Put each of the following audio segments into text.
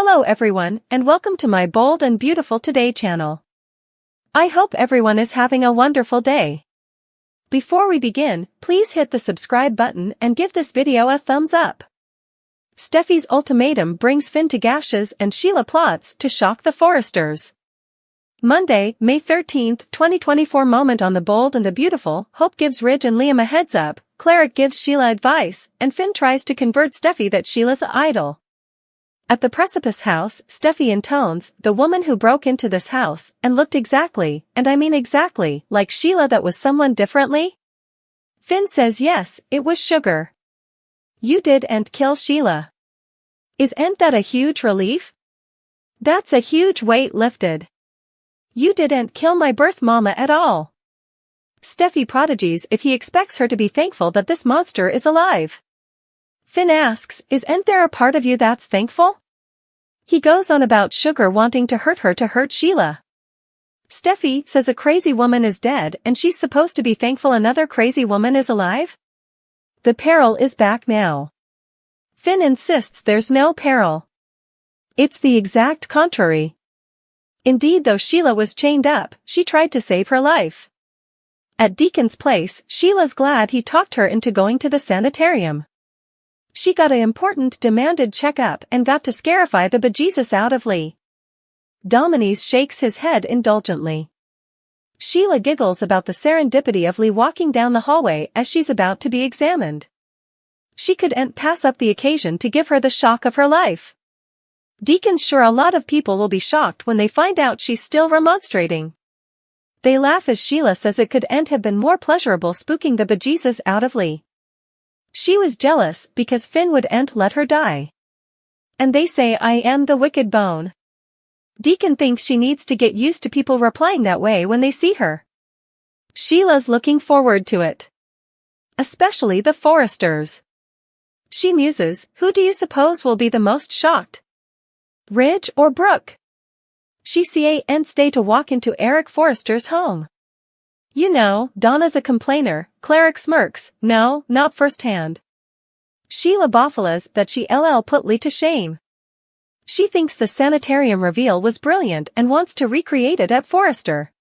Hello everyone, and welcome to my Bold and Beautiful Today channel. I hope everyone is having a wonderful day. Before we begin, please hit the subscribe button and give this video a thumbs up. Steffy's ultimatum brings Finn to gashes and Sheila plots to shock the Forresters. Monday, May 13, 2024 moment on the Bold and the Beautiful. Hope gives Ridge and Liam a heads up, Cleric gives Sheila advice, and Finn tries to convert Steffy that Sheila's idol. At the Precipice house, Steffy intones, the woman who broke into this house and looked exactly, and I mean exactly, like Sheila, that was someone differently? Finn says yes, it was Sugar. You didn't kill Sheila. Isn't that a huge relief? That's a huge weight lifted. You didn't kill my birth mama at all. Steffy prodigies if he expects her to be thankful that this monster is alive. Finn asks, isn't there a part of you that's thankful? He goes on about Sugar wanting to hurt Sheila. Steffy says a crazy woman is dead and she's supposed to be thankful another crazy woman is alive? The peril is back now. Finn insists there's no peril. It's the exact contrary. Indeed, though Sheila was chained up, she tried to save her life. At Deacon's place, Sheila's glad he talked her into going to the sanitarium. She got an important demanded checkup and got to scarify the bejesus out of Lee. Dominies shakes his head indulgently. Sheila giggles about the serendipity of Lee walking down the hallway as she's about to be examined. She couldn't pass up the occasion to give her the shock of her life. Deacon's sure a lot of people will be shocked when they find out she's still remonstrating. They laugh as Sheila says it couldn't have been more pleasurable spooking the bejesus out of Lee. She was jealous because Finn wouldn't let her die. And they say I am the wicked bone. Deacon thinks she needs to get used to people replying that way when they see her. Sheila's looking forward to it. Especially the Forresters. She muses, who do you suppose will be the most shocked? Ridge or Brooke? She can't stay to walk into Eric Forrester's home. You know, Donna's a complainer, Cleric smirks, no, not firsthand. Sheila baffles that she put Lee to shame. She thinks the sanitarium reveal was brilliant and wants to recreate it at Forrester.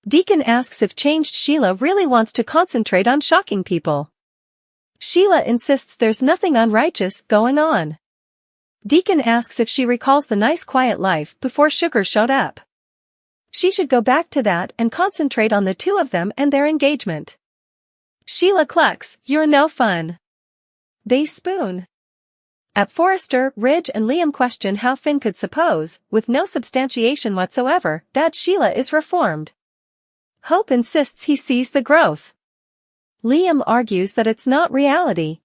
Deacon asks if changed Sheila really wants to concentrate on shocking people. Sheila insists there's nothing unrighteous going on. Deacon asks if she recalls the nice quiet life before Sugar showed up. She should go back to that and concentrate on the two of them and their engagement. Sheila clucks, you're no fun. They spoon. At Forrester, Ridge and Liam question how Finn could suppose, with no substantiation whatsoever, that Sheila is reformed. Hope insists he sees the growth. Liam argues that it's not reality.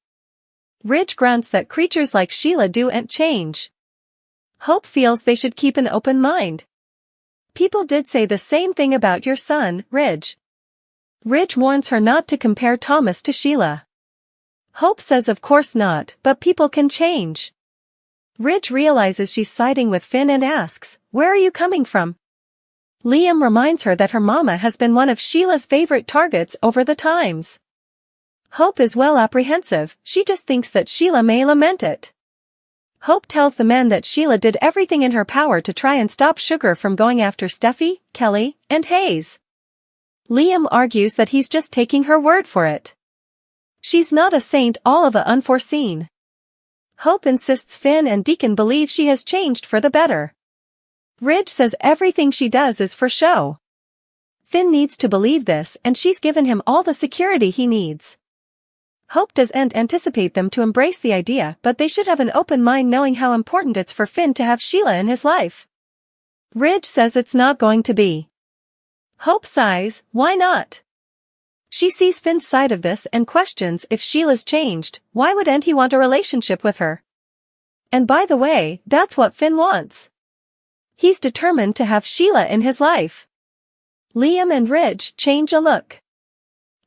Ridge grunts that creatures like Sheila don't change. Hope feels they should keep an open mind. People did say the same thing about your son, Ridge. Ridge warns her not to compare Thomas to Sheila. Hope says of course not, but people can change. Ridge realizes she's siding with Finn and asks, where are you coming from? Liam reminds her that her mama has been one of Sheila's favorite targets over the times. Hope is well apprehensive, she just thinks that Sheila may lament it. Hope tells the men that Sheila did everything in her power to try and stop Sugar from going after Steffy, Kelly, and Hayes. Liam argues that he's just taking her word for it. She's not a saint, all of a unforeseen. Hope insists Finn and Deacon believe she has changed for the better. Ridge says everything she does is for show. Finn needs to believe this and she's given him all the security he needs. Hope doesn't anticipate them to embrace the idea, but they should have an open mind knowing how important it's for Finn to have Sheila in his life. Ridge says it's not going to be. Hope sighs, why not? She sees Finn's side of this and questions if Sheila's changed, why wouldn't he want a relationship with her? And by the way, that's what Finn wants. He's determined to have Sheila in his life. Liam and Ridge change a look.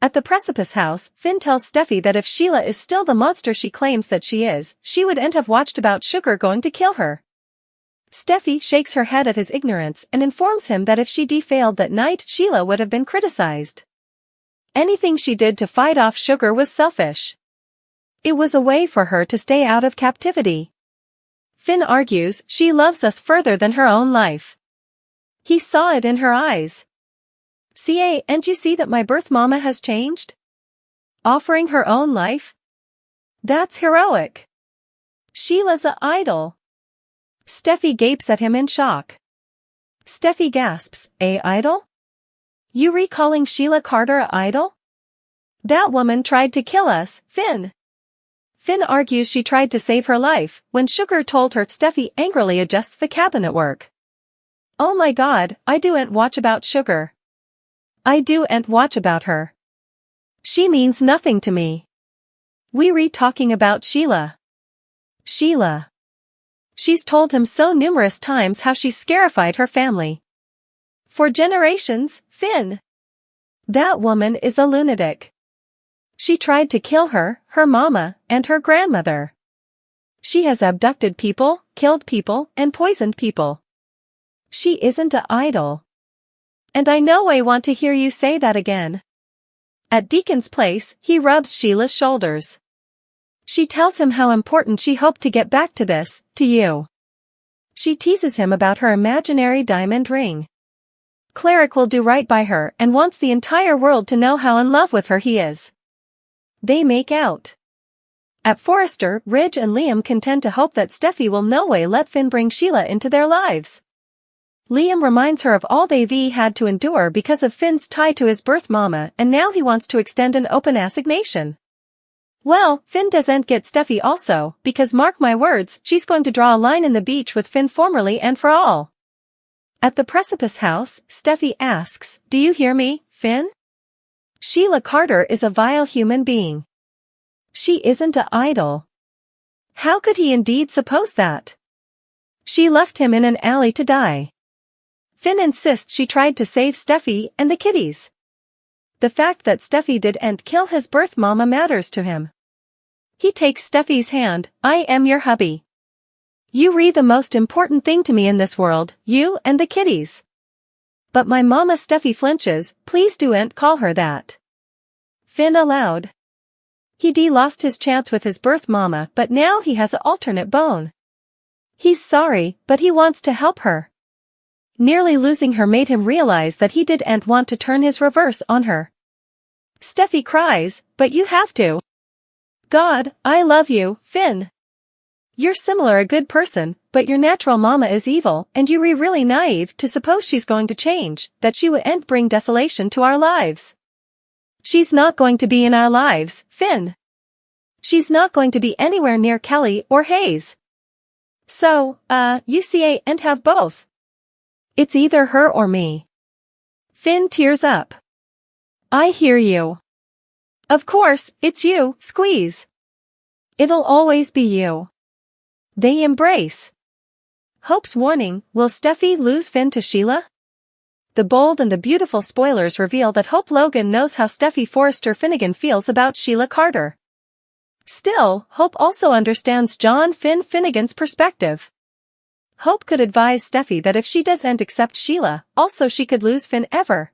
At the Precipice house, Finn tells Steffy that if Sheila is still the monster she claims that she is, she wouldn't have watched about Sugar going to kill her. Steffy shakes her head at his ignorance and informs him that if she failed that night, Sheila would have been criticized. Anything she did to fight off Sugar was selfish. It was a way for her to stay out of captivity. Finn argues she loves us further than her own life. He saw it in her eyes. And you see that my birth mama has changed? Offering her own life? That's heroic. Sheila's an idol. Steffy gapes at him in shock. Steffy gasps, a idol? You recalling Sheila Carter a idol? That woman tried to kill us, Finn. Finn argues she tried to save her life, when Sugar told her. Steffy angrily adjusts the cabinet work. Oh my god, I do'n't watch about Sugar. I do'n't watch about her. She means nothing to me. We talking about Sheila. Sheila. She's told him so numerous times how she's scarified her family. For generations, Finn. That woman is a lunatic. She tried to kill her mama, and her grandmother. She has abducted people, killed people, and poisoned people. She isn't an idol. And I know I want to hear you say that again. At Deacon's place, he rubs Sheila's shoulders. She tells him how important she hoped to get back to you. She teases him about her imaginary diamond ring. Cleric will do right by her and wants the entire world to know how in love with her he is. They make out. At Forrester, Ridge and Liam contend to hope that Steffy will no way let Finn bring Sheila into their lives. Liam reminds her of all they've had to endure because of Finn's tie to his birth mama, and now he wants to extend an open assignation. Well, Finn doesn't get Steffy also, because mark my words, she's going to draw a line in the beach with Finn formally and for all. At the Precipice house, Steffy asks, do you hear me, Finn? Sheila Carter is a vile human being. She isn't an idol. How could he indeed suppose that? She left him in an alley to die. Finn insists she tried to save Steffy and the kiddies. The fact that Steffy didn't kill his birth mama matters to him. He takes Steffy's hand, I am your hubby. You re the most important thing to me in this world, you and the kiddies. But my mama. Steffy flinches, please do'n't call her that. Finn aloud. He lost his chance with his birth mama, but now he has an alternate bone. He's sorry, but he wants to help her. Nearly losing her made him realize that he didn't want to turn his reverse on her. Steffy cries, but you have to. God, I love you, Finn. You're similar a good person, but your natural mama is evil, and you really naive to suppose she's going to change, that she wouldn't bring desolation to our lives. She's not going to be in our lives, Finn. She's not going to be anywhere near Kelly or Hayes. So, you see and have both. It's either her or me. Finn tears up. I hear you. Of course, it's you, Squeeze. It'll always be you. They embrace. Hope's warning, will Steffy lose Finn to Sheila? The bold and the beautiful spoilers reveal that Hope Logan knows how Steffy Forrester Finnegan feels about Sheila Carter. Still, Hope also understands John Finn Finnegan's perspective. Hope could advise Steffy that if she doesn't accept Sheila, also she could lose Finn ever.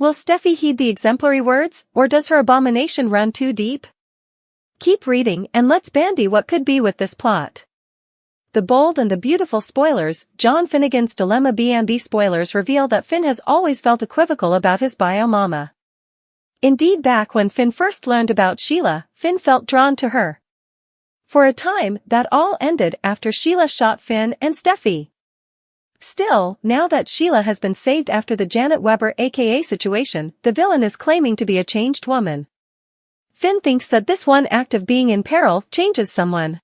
Will Steffy heed the exemplary words, or does her abomination run too deep? Keep reading and let's bandy what could be with this plot. The bold and the beautiful spoilers, John Finnegan's Dilemma B&B spoilers reveal that Finn has always felt equivocal about his bio mama. Indeed, back when Finn first learned about Sheila, Finn felt drawn to her. For a time, that all ended after Sheila shot Finn and Steffy. Still, now that Sheila has been saved after the Janet Weber aka situation, the villain is claiming to be a changed woman. Finn thinks that this one act of being in peril changes someone.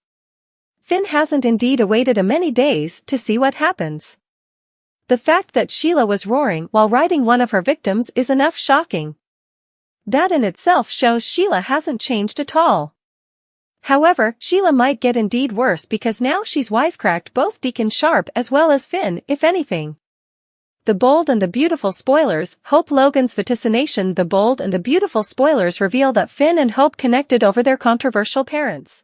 Finn hasn't indeed awaited a many days to see what happens. The fact that Sheila was roaring while riding one of her victims is enough shocking. That in itself shows Sheila hasn't changed at all. However, Sheila might get indeed worse because now she's wisecracked both Deacon Sharp as well as Finn, if anything. The bold and the beautiful spoilers, Hope Logan's vaticination. The bold and the beautiful spoilers reveal that Finn and Hope connected over their controversial parents.